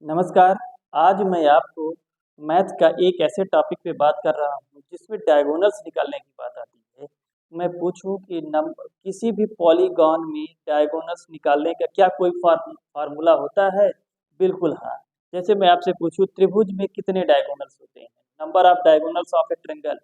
नमस्कार। आज मैं आपको मैथ का एक ऐसे टॉपिक पे बात कर रहा हूँ जिसमें डायगोनल्स निकालने की बात आती है। मैं पूछूं कि किसी भी पॉलीगॉन में डायगोनल्स निकालने का क्या कोई फार्मूला होता है? बिल्कुल हाँ। जैसे मैं आपसे पूछूं त्रिभुज में कितने डायगोनल्स होते हैं? Number of diagonals of a triangle.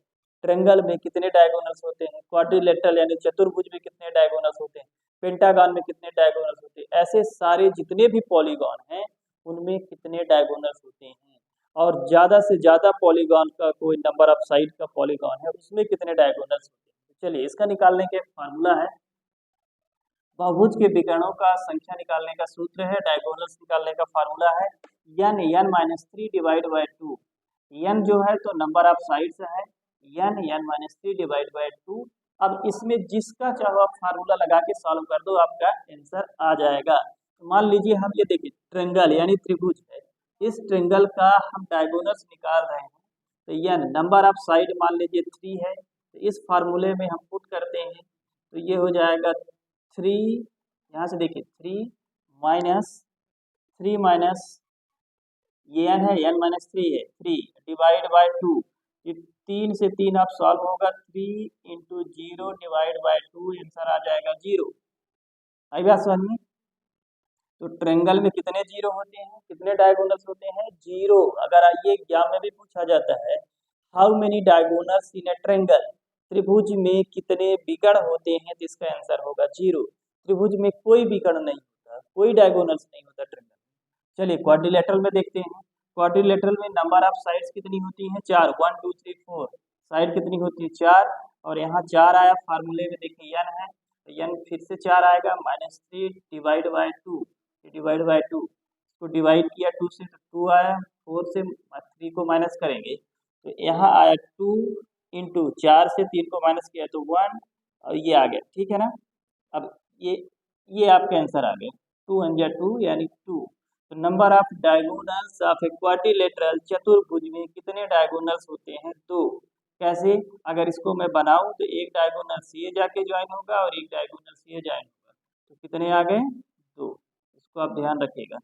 Triangle में कितने डायगोनल्स होते हैं? क्वाड्रिलेटरल यानी चतुर्भुज में कितने डायगोनल्स होते हैं? पेंटागन में कितने डायगोनल्स होते हैं? ऐसे सारे जितने भी पॉलीगॉन हैं उनमें कितने डायगोनल्स होते हैं, और ज़्यादा से ज़्यादा पॉलीगॉन का कोई नंबर ऑफ साइड का पॉलीगॉन है उसमें कितने डायगोनल्स होते हैं। तो चलिए इसका निकालने का एक फार्मूला है। बहुभुज के विकर्णों का संख्या निकालने का सूत्र है, डायगोनल्स निकालने का फार्मूला है n डिवाइड बाई 2। n जो है तो नंबर ऑफ साइड्स है, n-3 डिवाइड बाई 2। अब इसमें जिसका चाहो आप फार्मूला लगा के सॉल्व कर दो, आपका आंसर आ जाएगा। तो मान लीजिए हम ये देखिए ट्रेंगल यानी त्रिभुज है, इस ट्रेंगल का हम डायगोनल्स निकाल रहे हैं। तो यह नंबर ऑफ साइड मान लीजिए 3 है, तो इस फार्मूले में हम पुट करते हैं तो ये हो जाएगा 3, यहाँ से देखिए 3 माइनस ये n है, n-3 है, 3 डिवाइड बाय 2। ये 3 से 3 आप सॉल्व होगा, 3 इंटू 0 डिवाइड बाय 2, आंसर आ जाएगा 0। आई बात समझ में? तो ट्रेंगल में कितने जीरो होते हैं, कितने डायगोनल्स होते हैं? 0। अगर ये एग्जाम में भी पूछा जाता है how many diagonals in a triangle, त्रिभुज में कितने विकर्ण होते हैं, तो इसका आंसर होगा 0। त्रिभुज में कोई विकर्ण नहीं होता, कोई डायगोनल्स नहीं होता ट्रेंगल। चलिए क्वाड्रिलेटरल में देखते हैं। क्वाड्रिलेटरल में नंबर ऑफ साइड्स कितनी होती हैं? 4, 1 2 3 4। साइड कितनी होती है? 4। और यहाँ 4 आया, फार्मूले में देखिए n है, तो n फिर से 4 आएगा, -3 डिवाइड बाय 2, डिवाइड बाय 2। इसको डिवाइड किया 2 से तो 2 आया, 4 से 3 को माइनस करेंगे तो यहाँ आया 2 इंटू 4 से 3 को माइनस किया तो 1, और ये आ गया, ठीक है ना। अब ये आपका आंसर आ गया, 2 1 2 यानी 2। तो number of diagonals of a quadrilateral, चतुर्भुज में कितने डायगोनल्स होते हैं? 2। कैसे? अगर इसको मैं बनाऊं तो एक डायगोनल सी जाके ज्वाइन होगा और एक डायगोनल सी ज्वाइन होगा, तो कितने आ गए? 2। इसको आप ध्यान रखिएगा,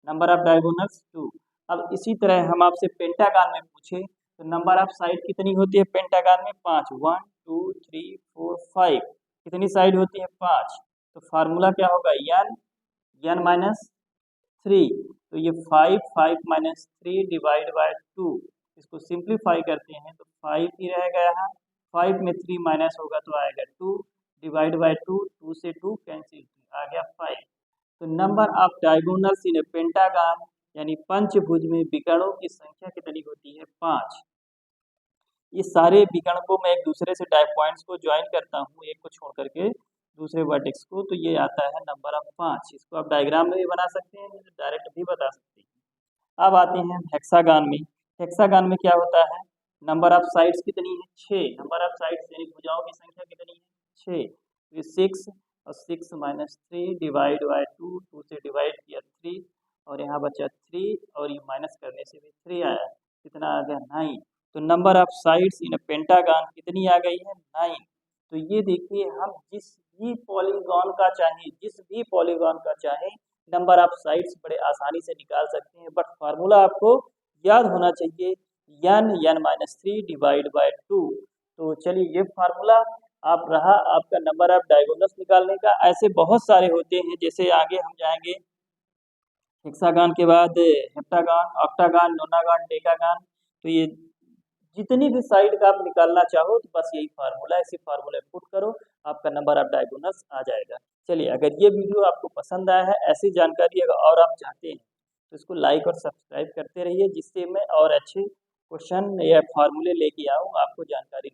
नंबर ऑफ डायगोनल्स 2। अब इसी तरह हम आपसे पेंटागन में पूछे तो नंबर ऑफ साइड कितनी होती है पेंटागन में? 5, 1 2 3 4 5। कितनी साइड होती है? 5। तो फार्मूला क्या होगा? n-3। तो ये 5 डिवाइड बाय 2। इसको सिंप्लीफाई करते हैं तो 5 ही रहेगा यहाँ, 5 में 3 माइनस होगा तो आएगा 2 डिवाइड बाय 2, 2 से 2 कैंसिल, आ गया 5। तो number of diagonals in A pentagon यानी पंचभुज में विकर्णों की संख्या कितनी होती है? 5। ये सारे विकर्ण को मैं एक दूसरे से पॉइंट्स को ज्वाइन करता हूँ, एक को छोड़ करके दूसरे वर्टेक्स को, तो ये आता है नंबर ऑफ 5। इसको आप डायग्राम में भी बना सकते हैं, डायरेक्ट भी बता सकते हैं। अब आते हैं हेक्सागन में। हेक्सागन में क्या होता है? नंबर ऑफ साइड्स कितनी है? 6। नंबर ऑफ साइड्स यानी भुजाओं की संख्या कितनी है? 6। ये 6 और 6 माइनस 3 डिवाइड बाय 2, 2 से डिवाइड किया 3, और यहाँ बचा 3, और ये माइनस करने से भी 3 आया, कितना आ गया? 9। तो number of sides in pentagon कितनी आ गई है? 9। तो ये देखिए हम जिस भी पॉलीगॉन का चाहे नंबर ऑफ साइड्स बड़े आसानी से निकाल सकते हैं, बट फार्मूला आपको याद होना चाहिए, n-3 डिवाइड बाय 2। तो चलिए ये फार्मूला आप रहा आपका नंबर ऑफ डायगोनल्स निकालने का। ऐसे बहुत सारे होते हैं, जैसे आगे हम जाएंगे हेक्सागन के बाद हेप्टागन, ऑक्टागन, नोनागन, डेकागन। तो ये जितनी भी साइड का आप निकालना चाहो तो बस यही फार्मूला है, इसी फार्मूले पुट करो, आपका नंबर ऑफ डायगोनल्स आ जाएगा। चलिए अगर ये वीडियो आपको पसंद आया है, ऐसी जानकारी अगर और आप चाहते हैं तो इसको लाइक और सब्सक्राइब करते रहिए, जिससे मैं और अच्छे क्वेश्चन या फार्मूले लेके आऊँ, आपको जानकारी